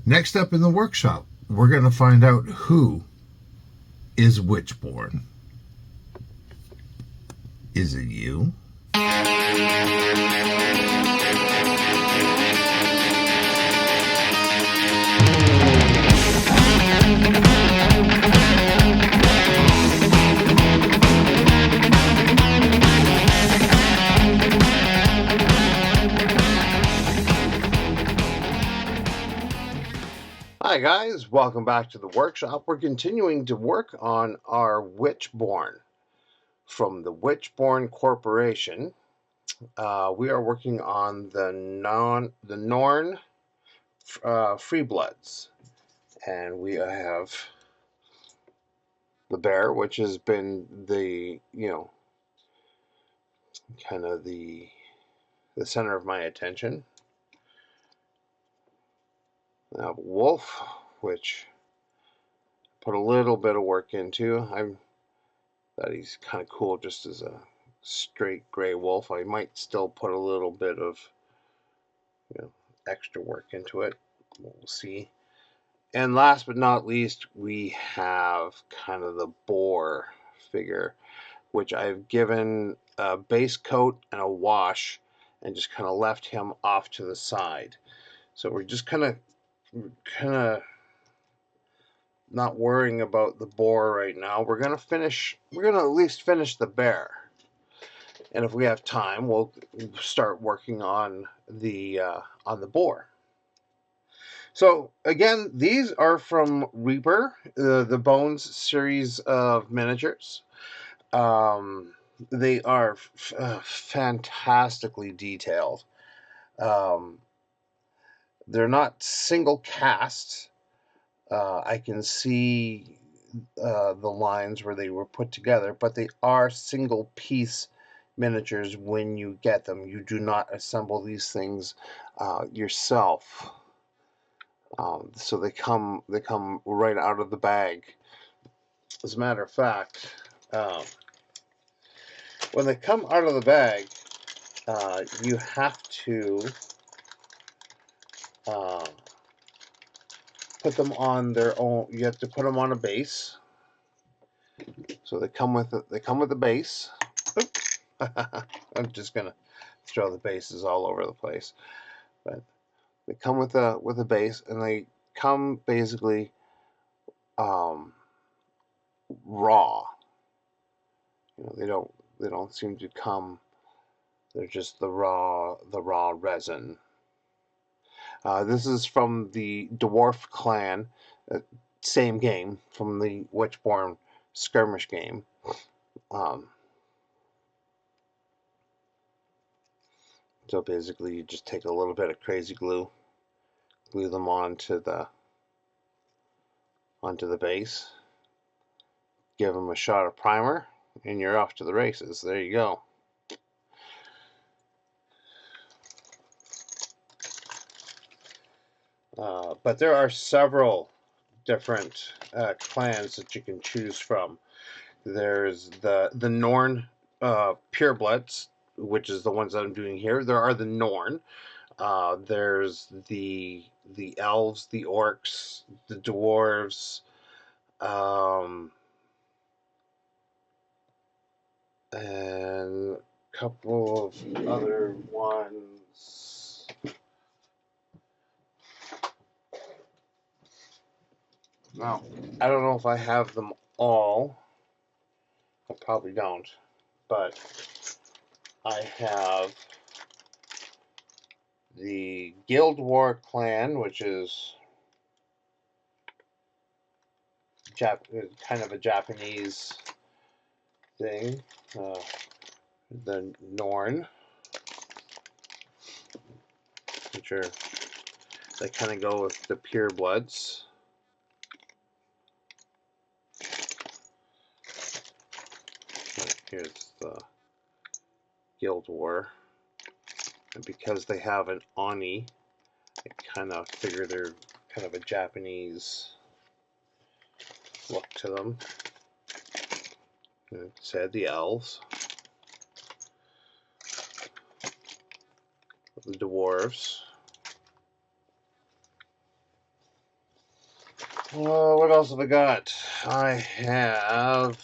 Next up in the workshop, we're going to find out who is Witchborn. Is it you? Hi guys, welcome back to the workshop. We're continuing to work on our Witchborn from the Witchborn Corporation. We are working on the Norn Purebloods, and we have the bear, which has been the kind of the center of my attention. Now, wolf, which I put a little bit of work into. I thought he's kind of cool just as a straight gray wolf. I might still put a little bit of extra work into it. We'll see. And last but not least, we have kind of the boar figure, which I've given a base coat and a wash and just kind of left him off to the side. So we're just kind of not worrying about the boar right now. We're gonna at least finish the bear, and if we have time, we'll start working on the boar. So again, these are from Reaper, the Bones series of miniatures. They are fantastically detailed. They're not single cast. I can see the lines where they were put together, but they are single piece miniatures when you get them. You do not assemble these things yourself. So they come right out of the bag. As a matter of fact, when they come out of the bag, you have to put them on their own. You have to put them on a base. So they come with the base. I'm just gonna throw the bases all over the place, but they come with a base, and they come basically raw. They don't seem to come. They're just the raw resin. This is from the Dwarf Clan, same game from the Witchborn skirmish game. So basically, you just take a little bit of crazy glue them onto the base, give them a shot of primer, and you're off to the races. There you go. But there are several different clans that you can choose from. There's the Norn Purebloods, which is the ones that I'm doing here. There are the Norn. There's the elves, the orcs, the dwarves, and a couple of other ones. Now, I don't know if I have them all. I probably don't, but I have the Guild War clan, which is kind of a Japanese thing. The Norn, which they kind of go with the Purebloods. Here's the Guild War, and because they have an Oni, I kind of figure they're kind of a Japanese look to them. It said the elves, the dwarves, What else have I got? I have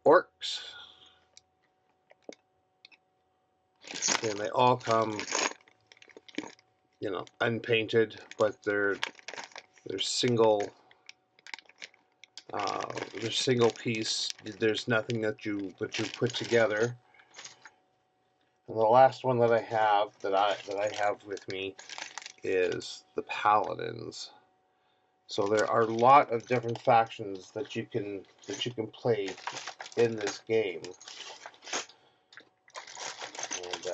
orcs. And they all come, unpainted, but they're single. They're single piece. There's nothing that you put together. And the last one that I have with me is the paladins. So there are a lot of different factions that you can play in this game. And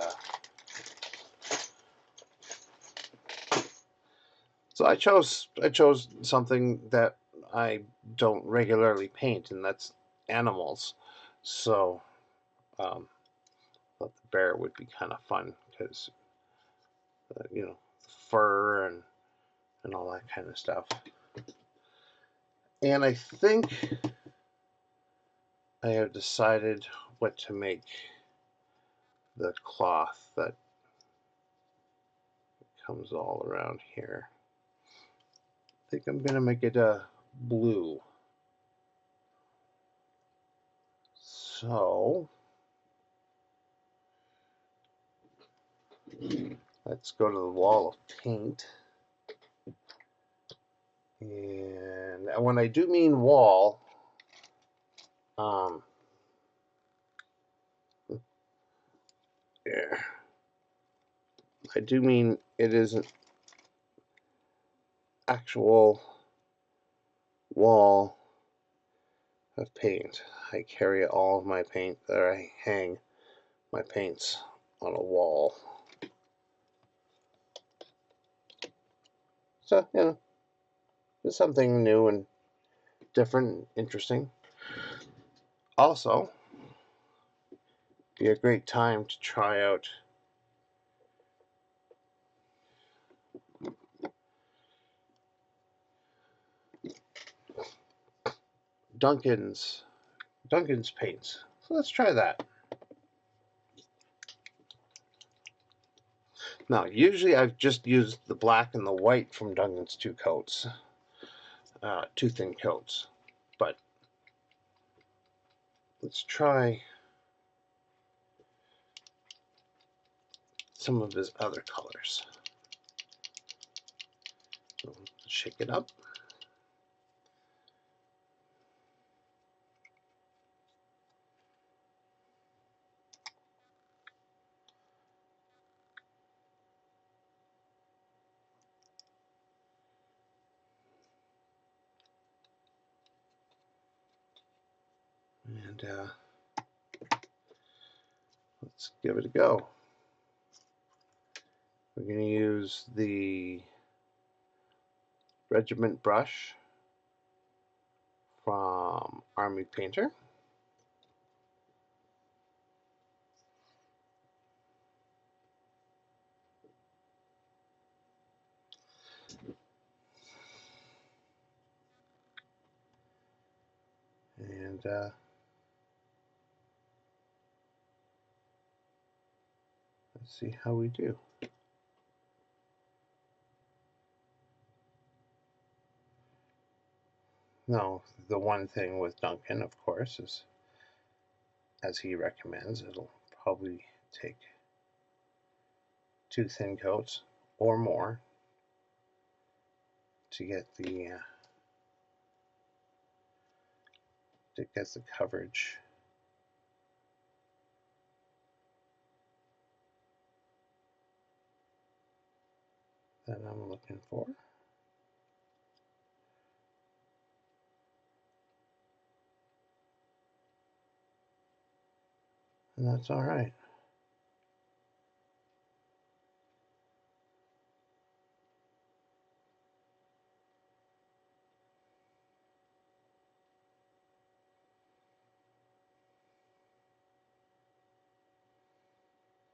so I chose something that I don't regularly paint, and that's animals. So thought the bear would be kind of fun because fur and all that kind of stuff. And I think I have decided what to make the cloth that comes all around here. I think I'm going to make it a blue. So let's go to the wall of paint. And when I do mean wall, yeah, I do mean it is an actual wall of paint. I carry all of my paint, or I hang my paints on a wall. So, it's something new and different, interesting. Also, be a great time to try out Duncan's paints. So let's try that. Now, usually I've just used the black and the white from Duncan's two thin coats, but let's try some of his other colors. So shake it up. And let's give it a go. We're going to use the Regiment brush from Army Painter. And let's see how we do. Now, the one thing with Duncan, of course, is, as he recommends, it'll probably take 2 thin coats or more to get the coverage that I'm looking for. And that's all right.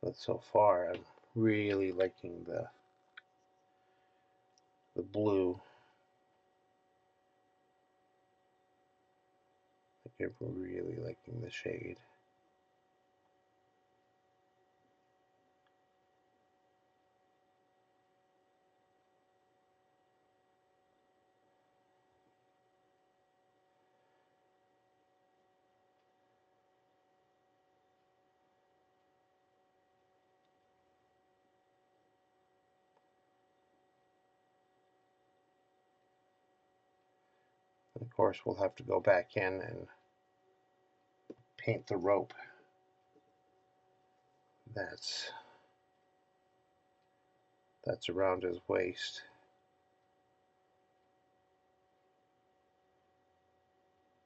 But so far, I'm really liking the blue. I'm really liking the shade. course, we'll have to go back in and paint the rope that's around his waist.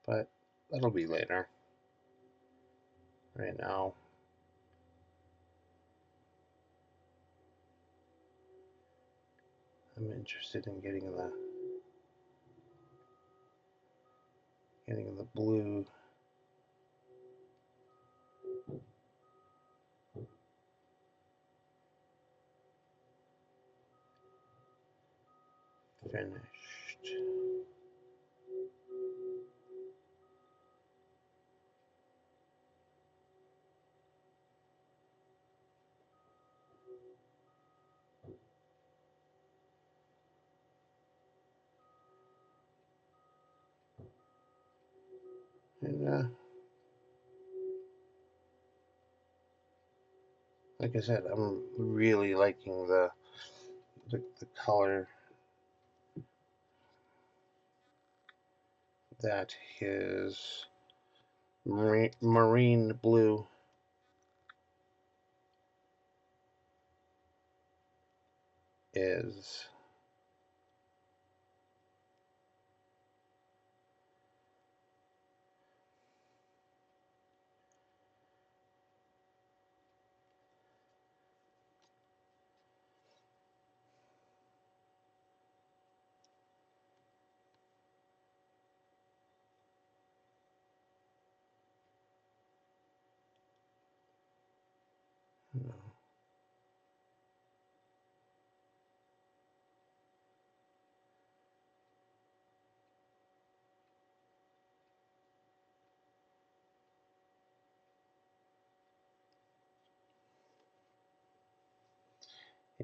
But that'll be later. Right now, I'm interested in getting the blue finished. And like I said, I'm really liking the color that his marine blue is.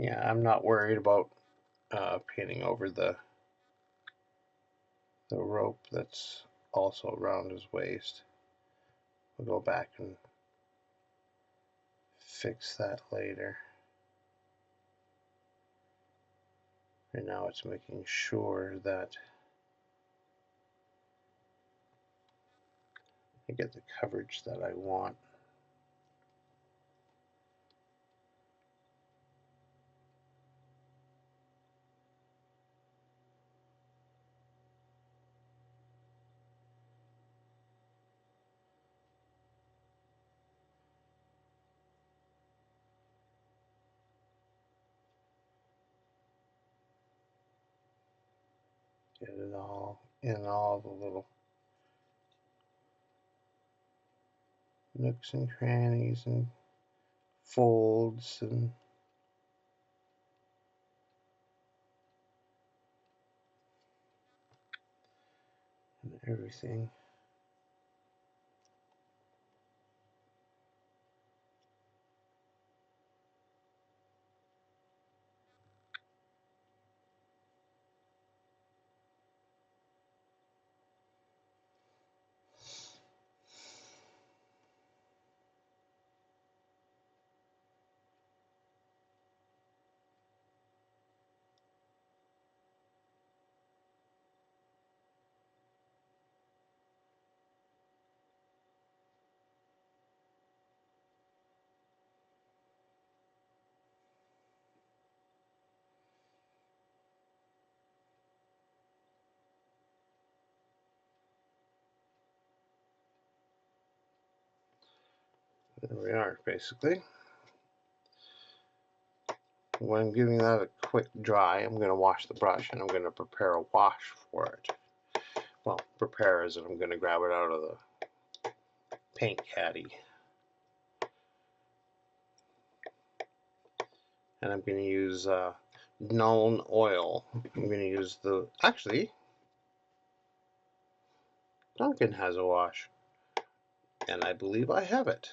Yeah, I'm not worried about painting over the rope that's also around his waist. We'll go back and fix that later. Right now it's making sure that I get the coverage that I want. Get it all in all the little nooks and crannies and folds and everything. There we are, basically. When I'm giving that a quick dry, I'm going to wash the brush and I'm going to prepare a wash for it. Well, prepare as in I'm going to grab it out of the paint caddy. And I'm going to use Norn oil. I'm going to use actually, Duncan has a wash. And I believe I have it.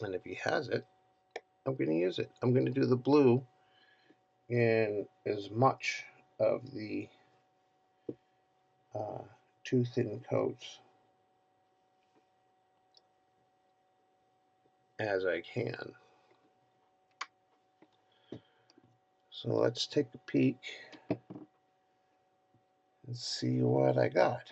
And if he has it, I'm going to use it. I'm going to do the blue in as much of the two thin coats as I can. So let's take a peek Let's see what I got.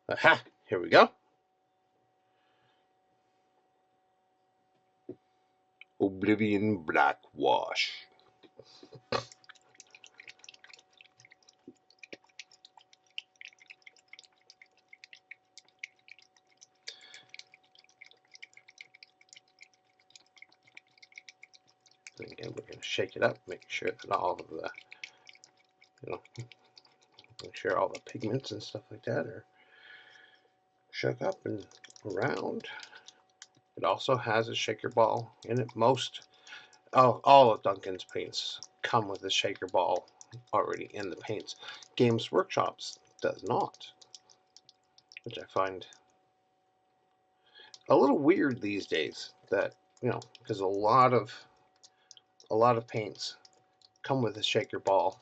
Aha! Here we go. Oblivion Black Wash. Again, we're going to shake it up, make sure that all of the, make sure all the pigments and stuff like that are shook up and around. It also has a shaker ball in it. All of Duncan's paints come with a shaker ball already in the paints. Games Workshop's does not, which I find a little weird these days. That because a lot of paints come with a shaker ball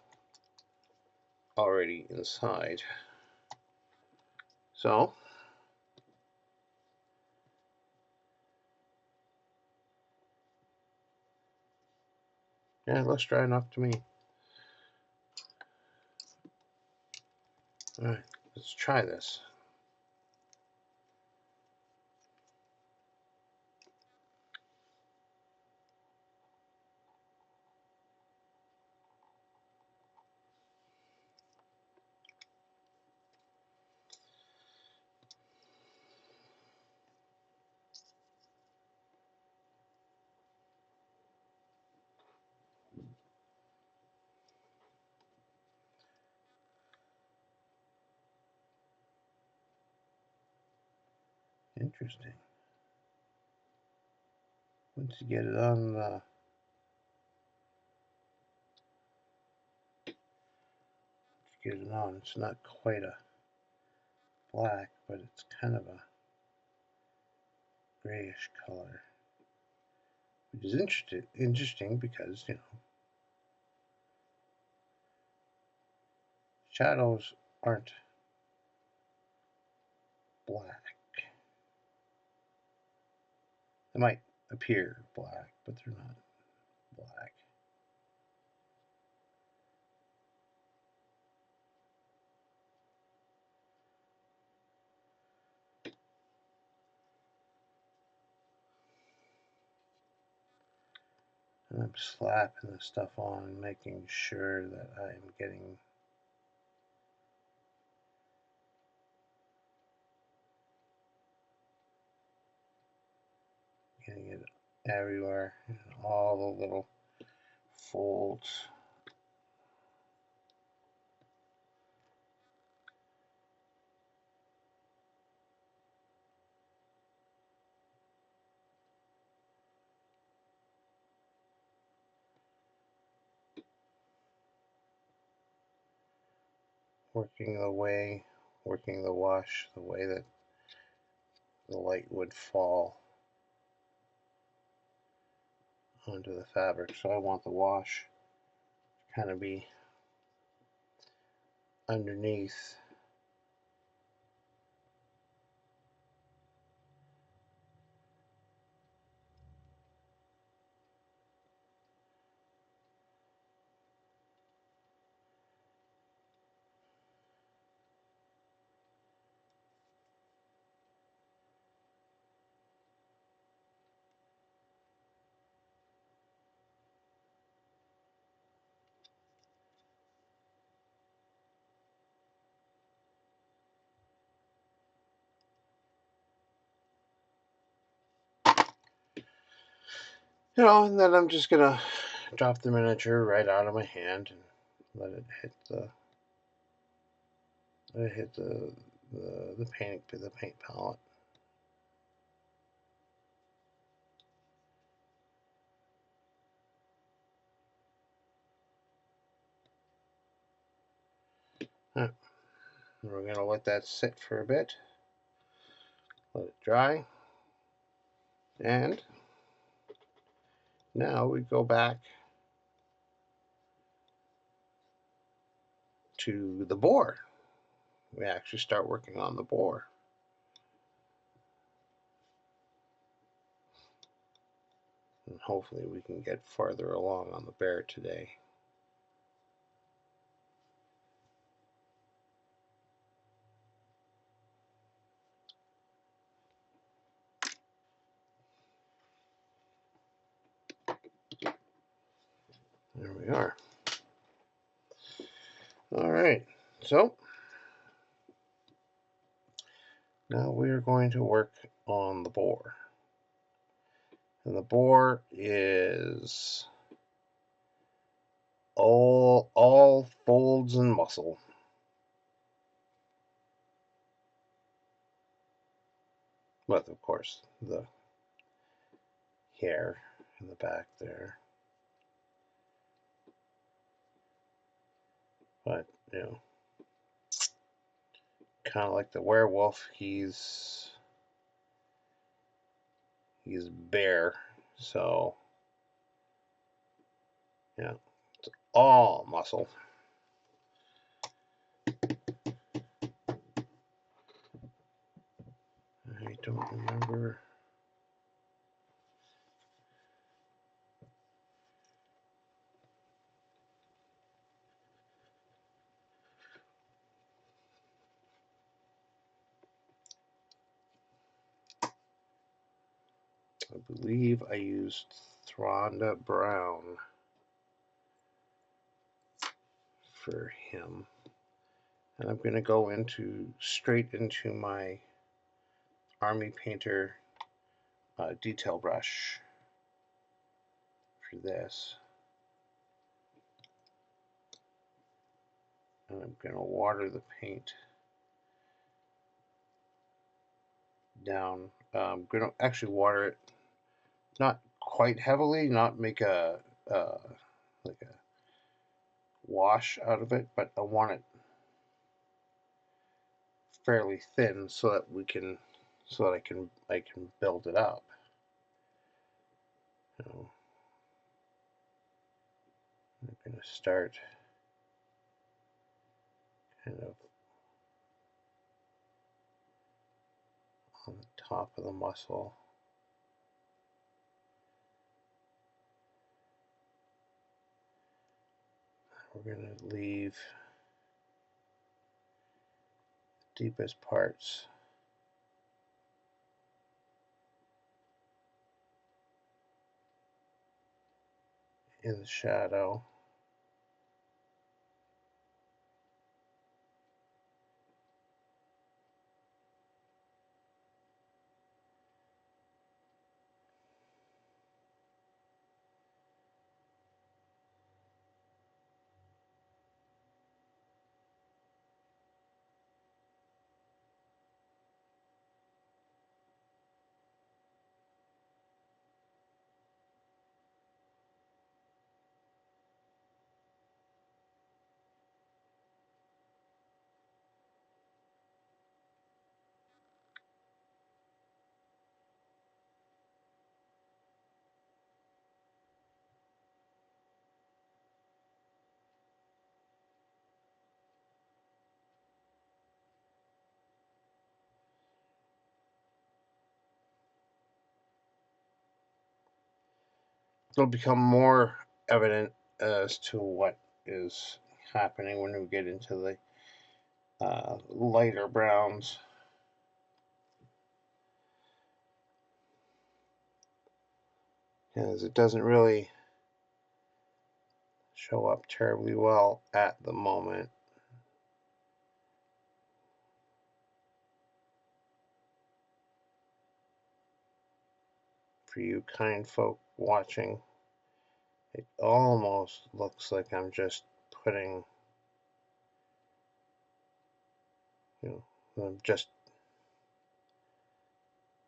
already inside. So yeah, it looks dry enough to me. All right, let's try this. Interesting. Once you get it on it's not quite a black, but it's kind of a grayish color, which is interesting because shadows aren't black. They might appear black, but they're not black. And I'm slapping the stuff on and making sure that I'm getting it everywhere, all the little folds. Working the wash the way that the light would fall onto the fabric. So I want the wash to kind of be underneath. And then I'm just gonna drop the miniature right out of my hand and let it hit the paint palette. We're gonna let that sit for a bit, let it dry, and Now we go back to the boar. We actually start working on the boar. And hopefully we can get farther along on the bear today. There we are. All right, so now we are going to work on the boar. And the boar is all folds and muscle. But of course, the hair in the back there. But, you know, kind of like the werewolf, he's bare. So, yeah, it's all muscle. I don't remember. I believe I used Thronda Brown for him. And I'm going to go straight into my Army Painter detail brush for this. And I'm going to water the paint down. I'm going to actually water it not quite heavily, not make a like a wash out of it, but I want it fairly thin so that I can build it up. So I'm going to start kind of on the top of the muscle. We're going to leave the deepest parts in the shadow. It'll become more evident as to what is happening when we get into the lighter browns. As it doesn't really show up terribly well at the moment. For you kind folk watching, it almost looks like I'm just putting, I'm just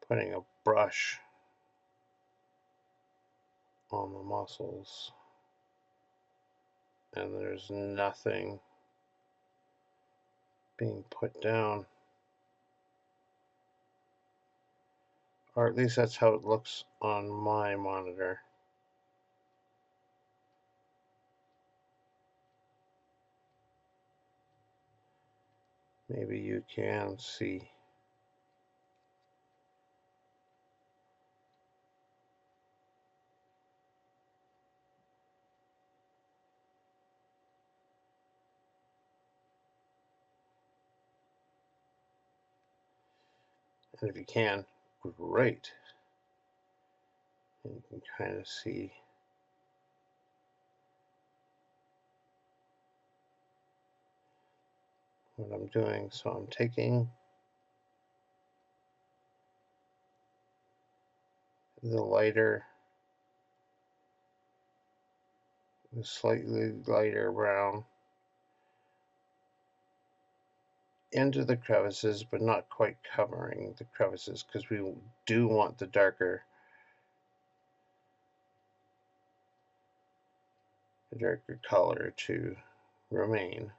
putting a brush on the muscles, and there's nothing being put down. Or at least that's how it looks on my monitor. maybe you can see. And if you can, great. And you can kind of see what I'm doing. So I'm taking the lighter, the slightly lighter brown, into the crevices, but not quite covering the crevices, because we do want the darker color to remain.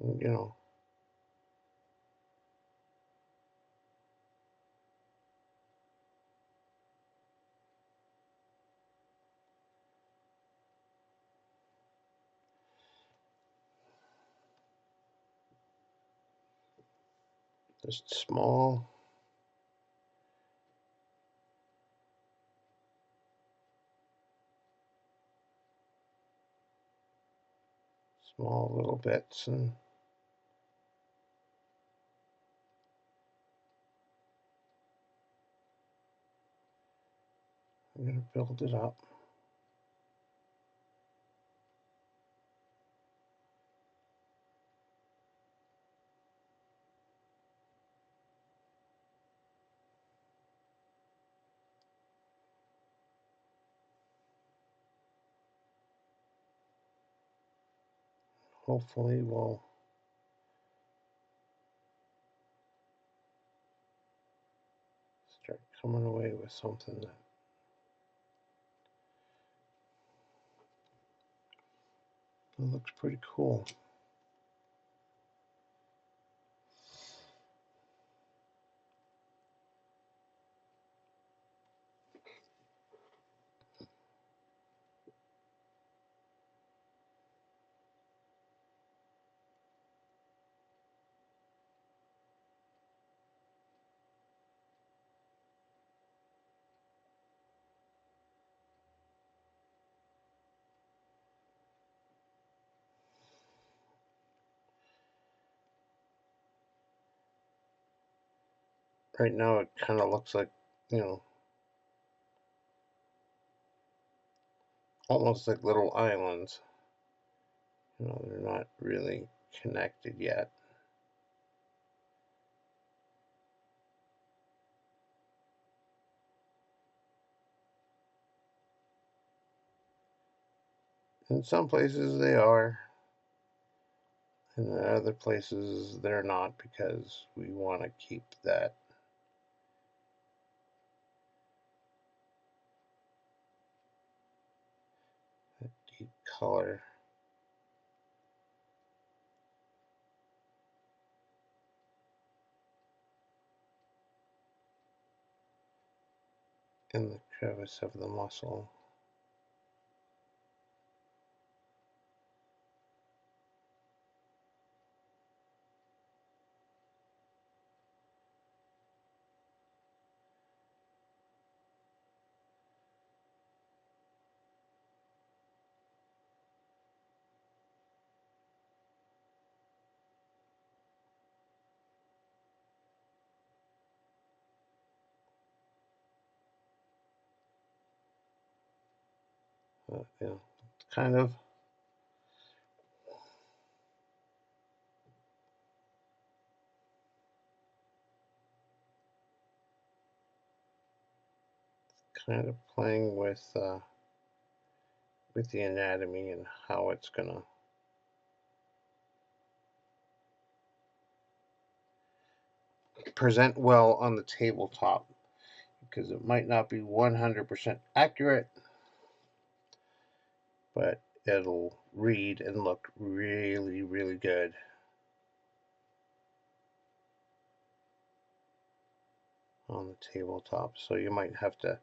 And, you know, just small little bits, and I'm going to build it up. Hopefully we'll start coming away with something that looks pretty cool. Right now it kind of looks like, you know, almost like little islands. You know, they're not really connected yet. In some places they are, and in other places they're not, because we want to keep that deep color. In the crevice of the muscle. You know, kind of playing with the anatomy and how it's gonna present well on the tabletop, because it might not be 100% accurate, but it'll read and look really, really good. On the tabletop, so you might have to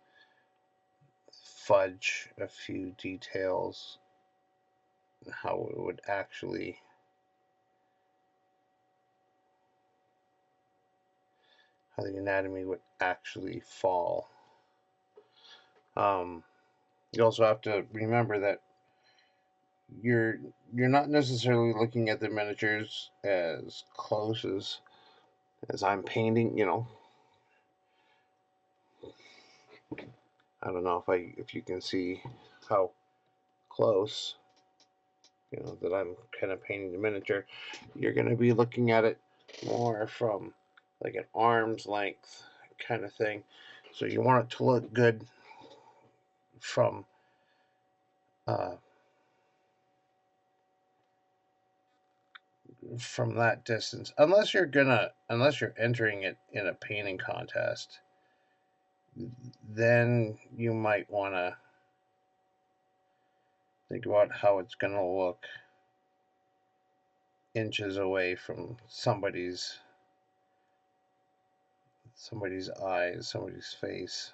fudge a few details how it would actually how the anatomy would actually fall. You also have to remember that you're not necessarily looking at the miniatures as close as I'm painting. I don't know if you can see how close that I'm kind of painting the miniature. You're going to be looking at it more from like an arm's length kind of thing. So you want it to look good from that distance, unless you're entering it in a painting contest. Then you might want to think about how it's going to look inches away from somebody's eyes, somebody's face,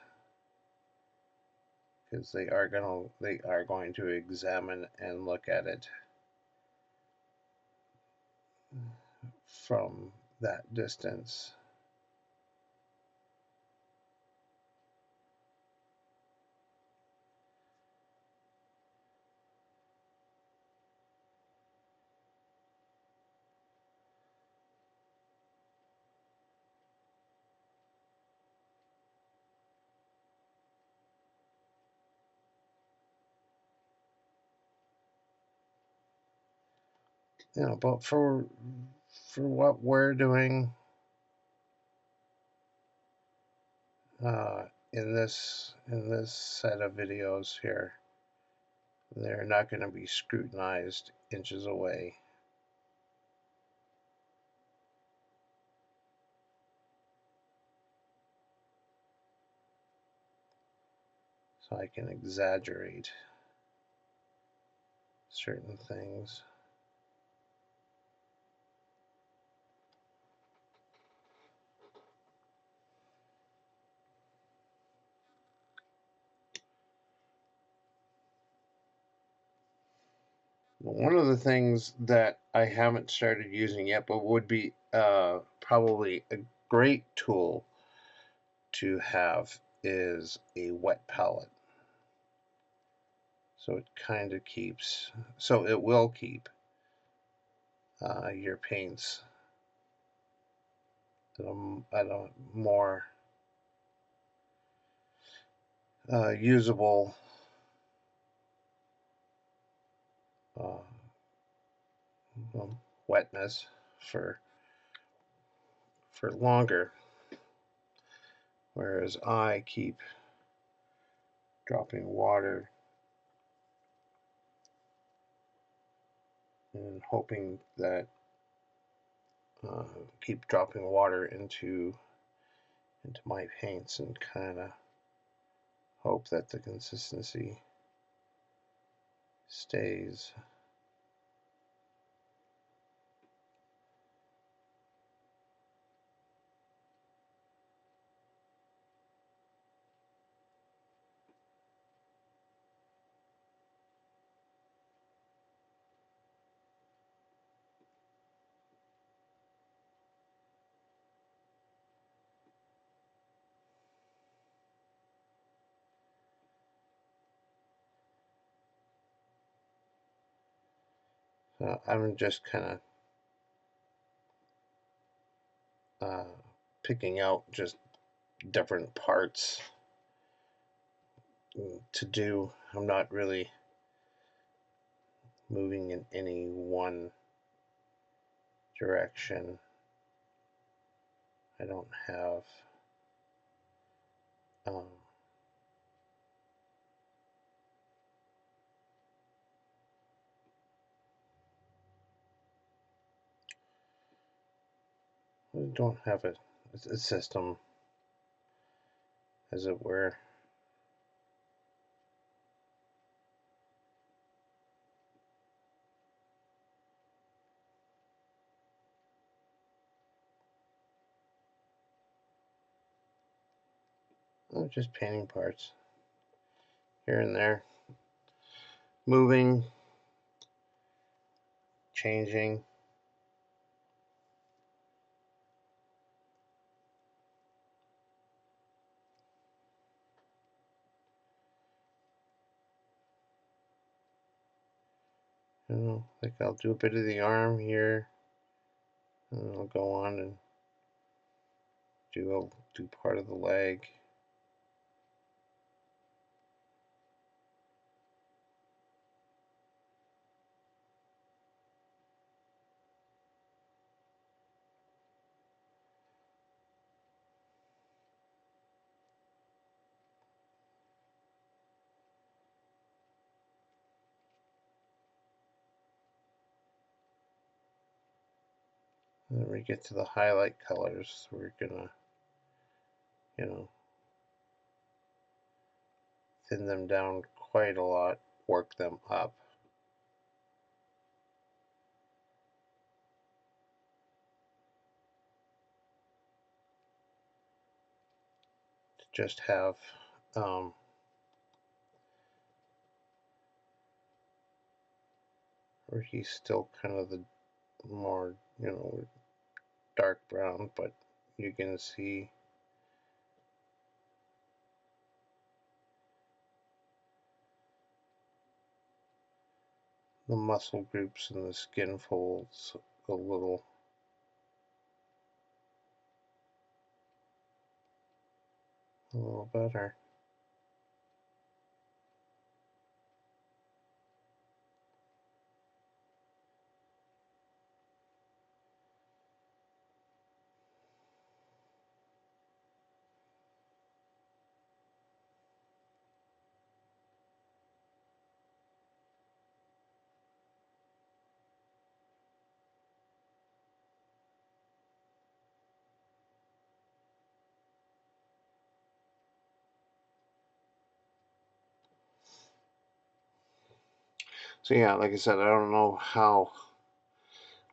because they are going to examine and look at it from that distance. But for what we're doing in this set of videos here, they're not going to be scrutinized inches away. So I can exaggerate certain things. One of the things that I haven't started using yet, but would be probably a great tool to have, is a wet palette. So it kind of keeps, so it will keep your paints at a more usable wetness for longer, whereas I keep dropping water and hoping that keep dropping water into my paints and kind of hope that the consistency stays. I'm just kind of picking out just different parts to do. I'm not really moving in any one direction. I don't have a system, as it were. Oh, just painting parts here and there, moving, changing. You know, like I'll do a bit of the arm here, and I'll go on and do part of the leg. And then we get to the highlight colors. We're gonna, you know, thin them down quite a lot, work them up. To just have where he's still kind of the more, you know, dark brown, but you can see the muscle groups and the skin folds a little better. So yeah, like I said, I don't know how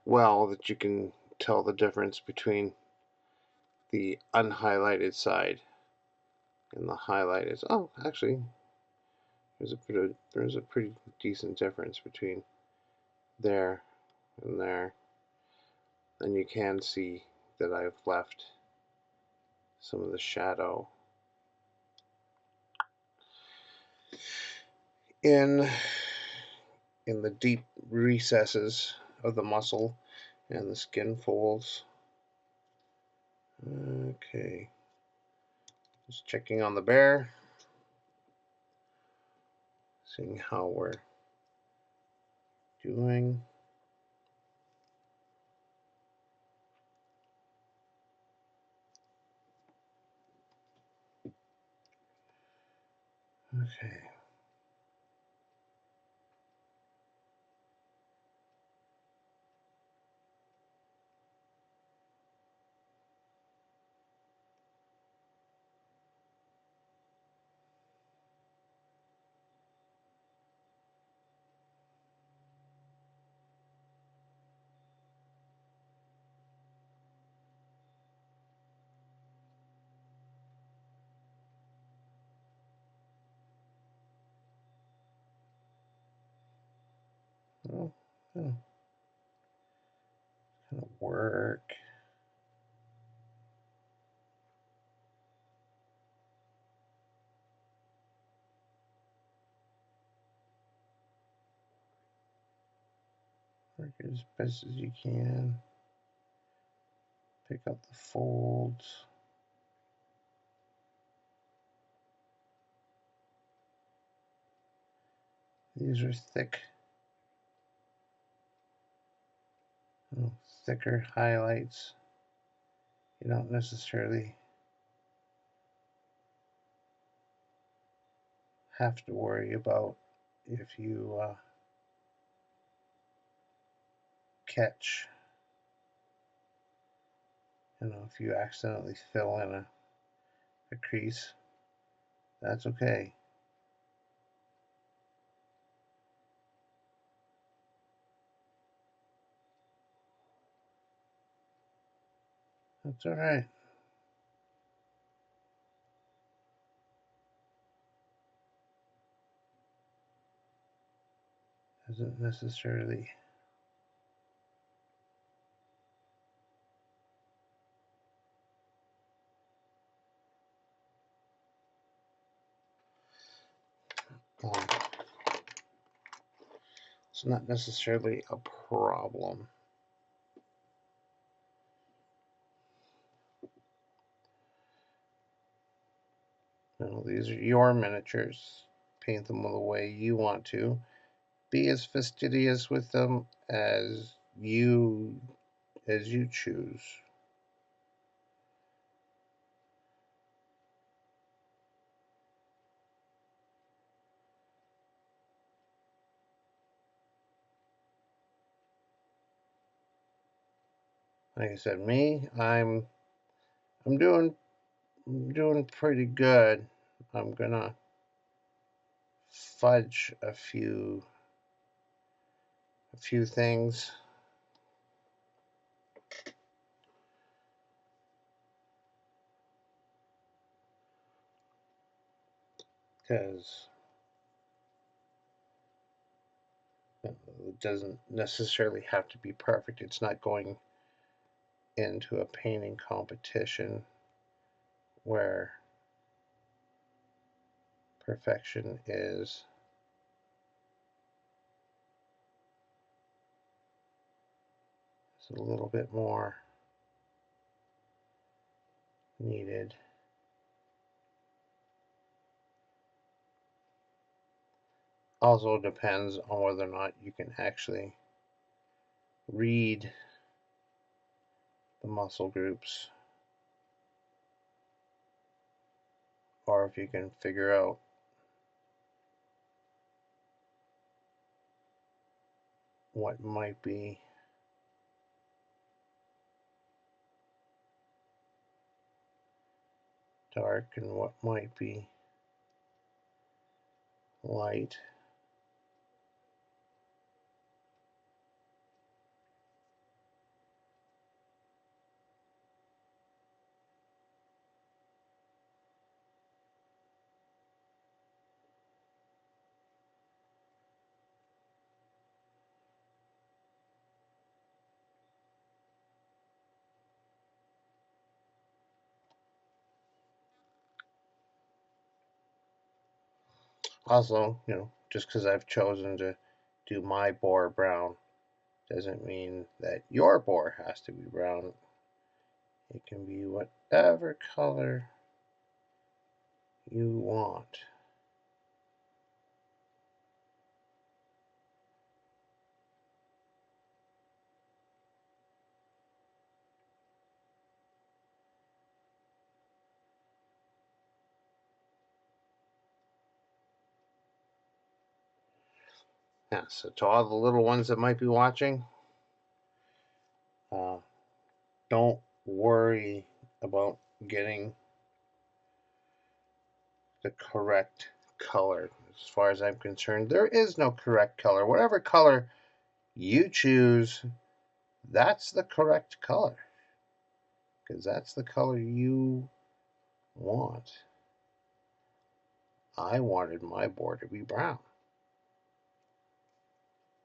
well that you can tell the difference between the unhighlighted side and the highlighted. Oh, actually, there's a pretty decent difference between there and there. And you can see that I've left some of the shadow in the deep recesses of the muscle and the skin folds. Okay, just checking on the bear, seeing how we're doing. Okay. Oh, yeah. Kind of work. Work as best as you can. Pick up the folds. These are thick, thicker highlights. You don't necessarily have to worry about if you catch, if you accidentally fill in a crease, that's okay. That's all right. Isn't necessarily it's not necessarily a problem. No, these are your miniatures. Paint them the way you want to. Be as fastidious with them as you choose. Like I said, me, I'm doing pretty good. I'm gonna fudge a few things because it doesn't necessarily have to be perfect. It's not going into a painting competition where perfection is a little bit more needed. Also depends on whether or not you can actually read the muscle groups, or if you can figure out what might be dark and what might be light. Also, just because I've chosen to do my boar brown doesn't mean that your boar has to be brown. It can be whatever color you want. Yeah, so to all the little ones that might be watching, don't worry about getting the correct color. As far as I'm concerned, there is no correct color. Whatever color you choose, that's the correct color, because that's the color you want. I wanted my board to be brown,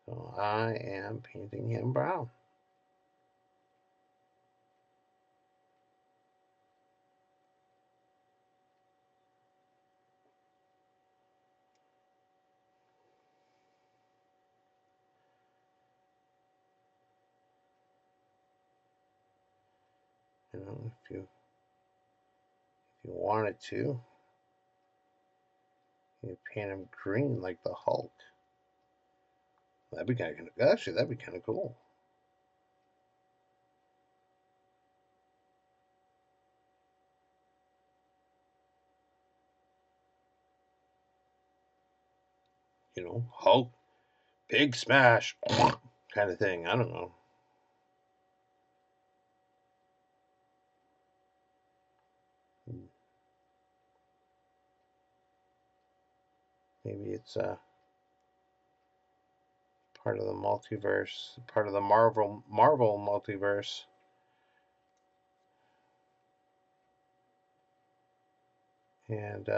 so I am painting him brown. If you wanted to, you paint him green like the Hulk. That'd be kind of actually. That'd be kind of cool. Hulk, big smash, kind of thing. I don't know. Maybe it's part of the multiverse, part of the Marvel multiverse. And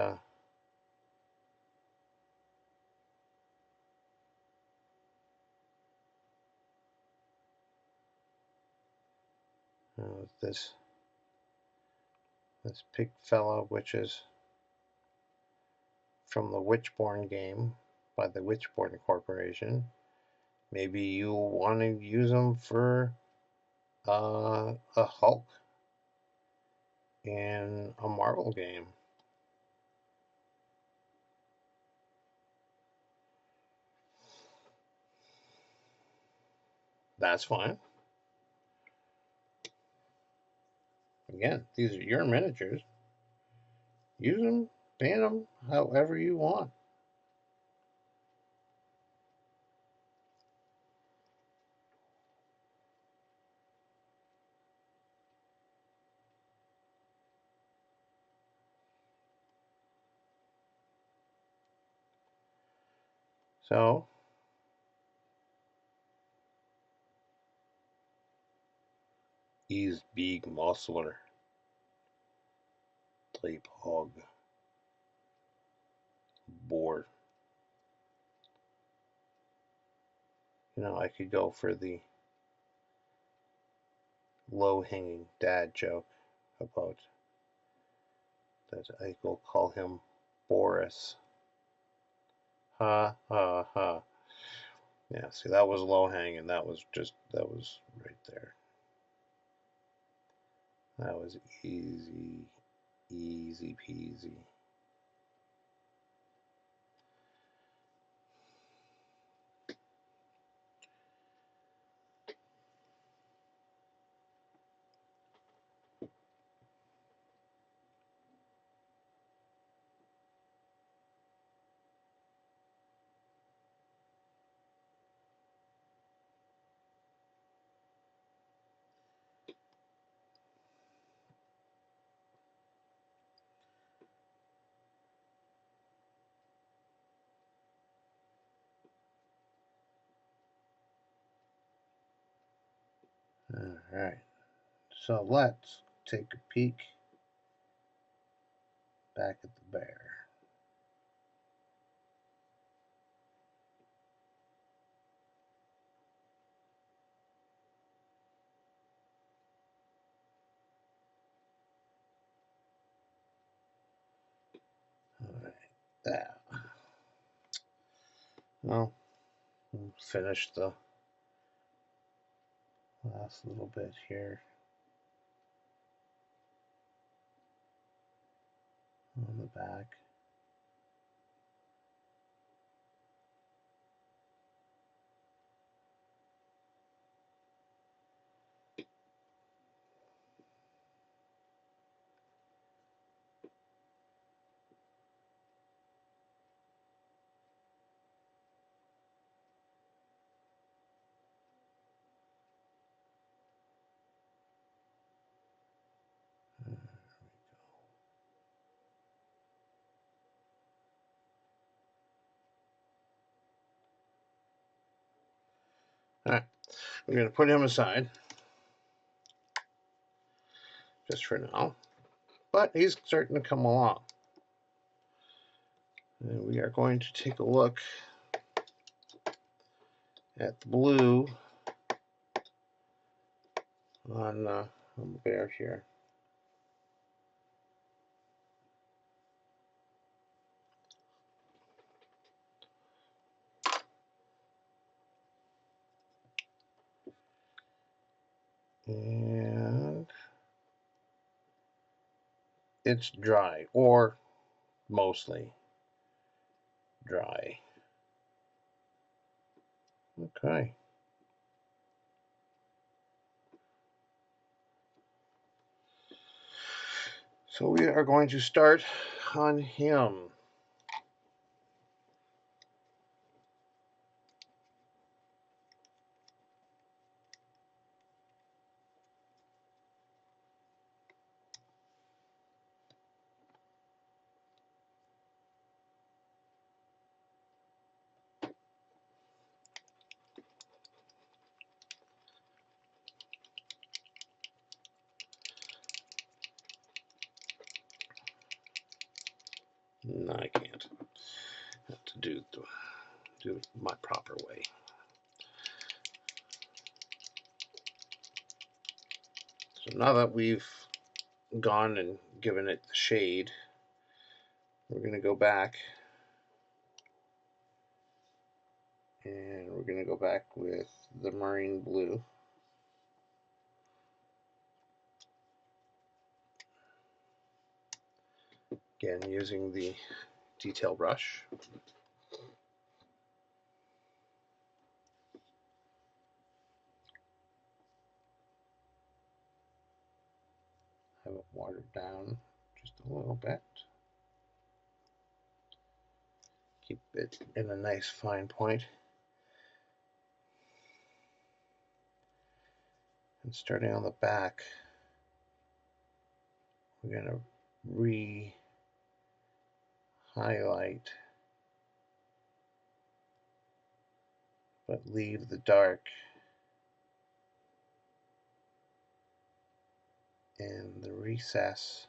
This pig fella, which is from the Witchborn game by the Witchborn Corporation. Maybe you want to use them for a Hulk in a Marvel game. That's fine. Again, these are your miniatures. Use them, paint them however you want. So, he's big muscular type hog. Boar. I could go for the low-hanging dad joke about that. I will call him Boris. Ha ha ha. Yeah, see, that was low-hanging. That was right there. That was easy peasy. All right. So let's take a peek back at the bear. All right. There. Well, we'll finish the last little bit here on the back. All right, we're going to put him aside just for now, but he's starting to come along. And we are going to take a look at the blue on the bear here. And it's dry, or mostly dry. Okay. So we are going to start on him. No, I can't. I have to do it my proper way. So now that we've gone and given it the shade, we're going to go back and we're going to go back with the marine blue. Again, using the detail brush. Have it watered down just a little bit. Keep it in a nice fine point. And starting on the back, we're going to re-highlight, but leave the dark in the recess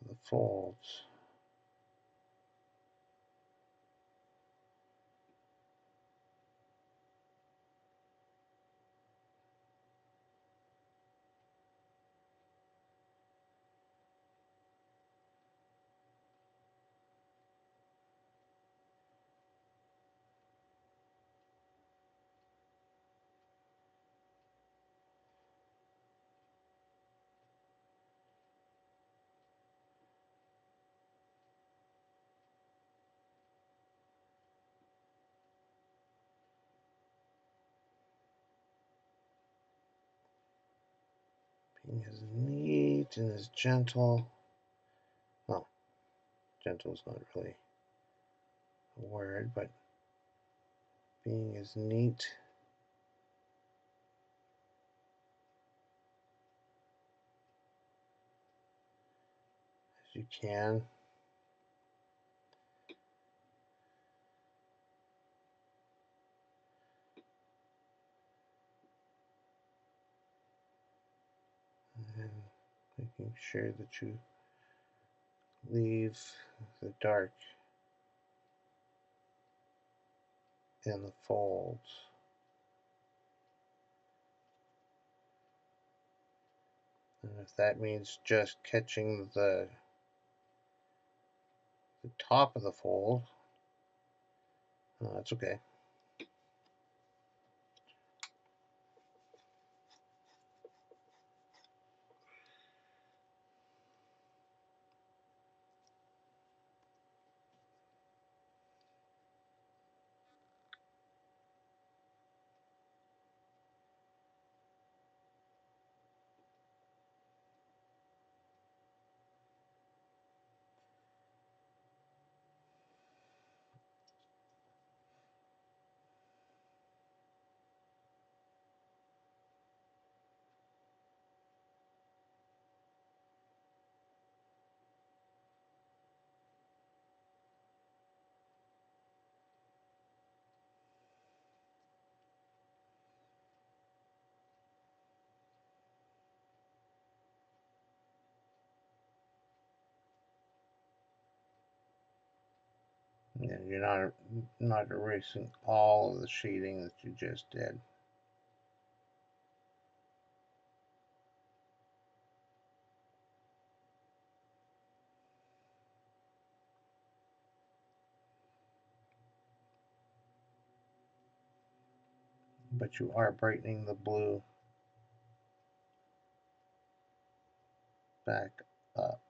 of the folds. Being as neat and as gentle. Well, gentle is not really a word, but being as neat as you can. And making sure that you leave the dark in the folds. And if that means just catching the top of the fold, that's okay. And you're not erasing all of the shading that you just did. But you are brightening the blue back up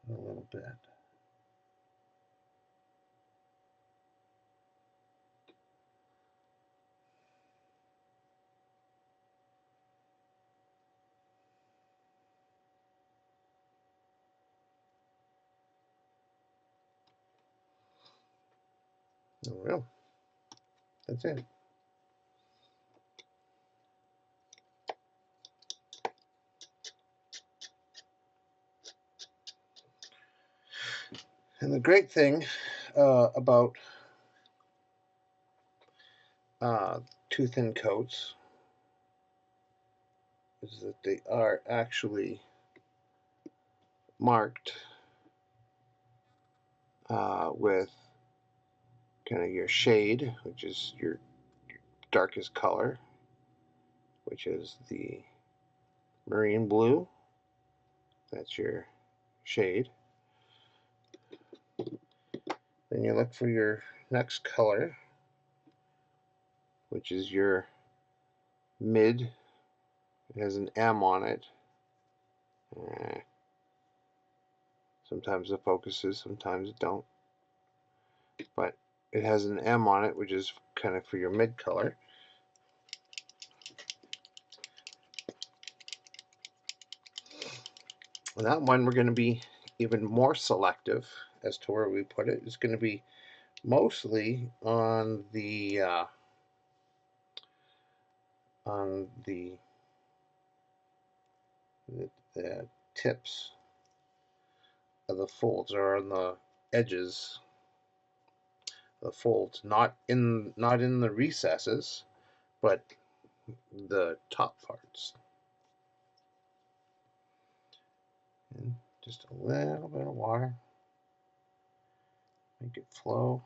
a little bit. There we go. That's it. And the great thing about too thin coats is that they are actually marked with kind of your shade, which is your darkest color, which is the marine blue. That's your shade. Then you look for your next color, which is your mid. It has an M on it. Sometimes it focuses, sometimes it don't. But it has an M on it, which is kind of for your mid color. And that one we're going to be even more selective as to where we put it. It's going to be mostly on the the tips of the folds, or on the edges of the folds, not in the recesses, but the top parts. And just a little bit of water, make it flow.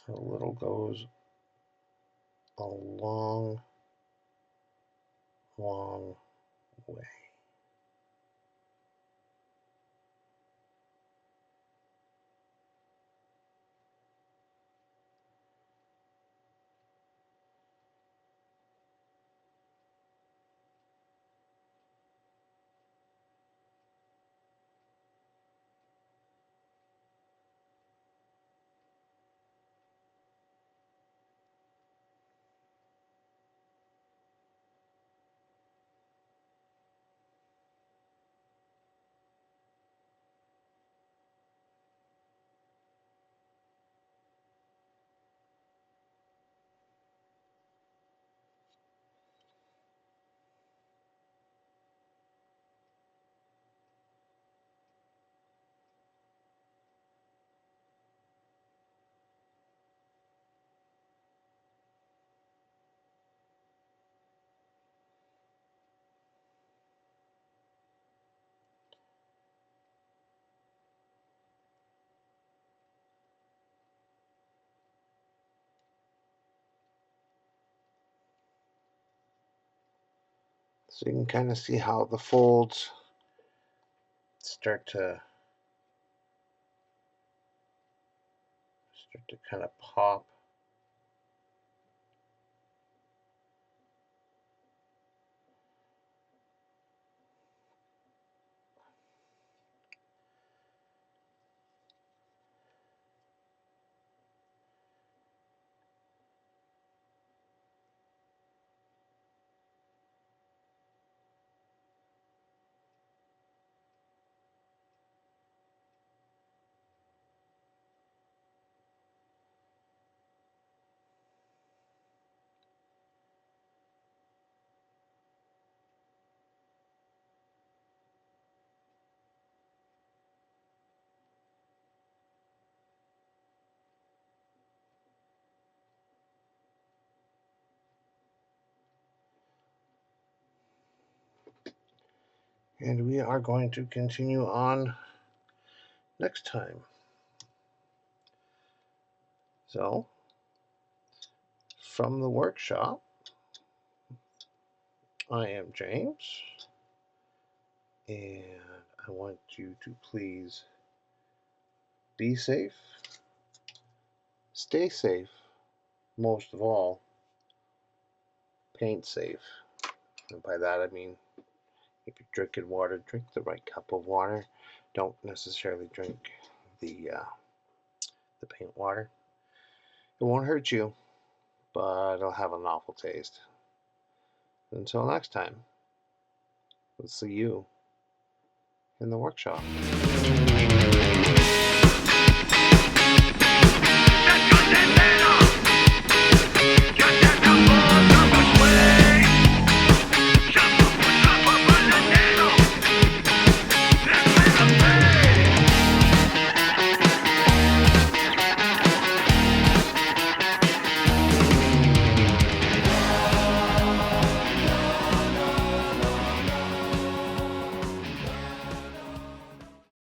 A little goes a long way. So you can kind of see how the folds start to kind of pop. And we are going to continue on next time. So, from the workshop, I am James, and I want you to please be safe, Stay safe, most of all. Paint safe. And by that I mean, if you're drinking water, drink the right cup of water. Don't necessarily drink the paint water. It won't hurt you, but it'll have an awful taste. Until next time, we'll see you in the workshop.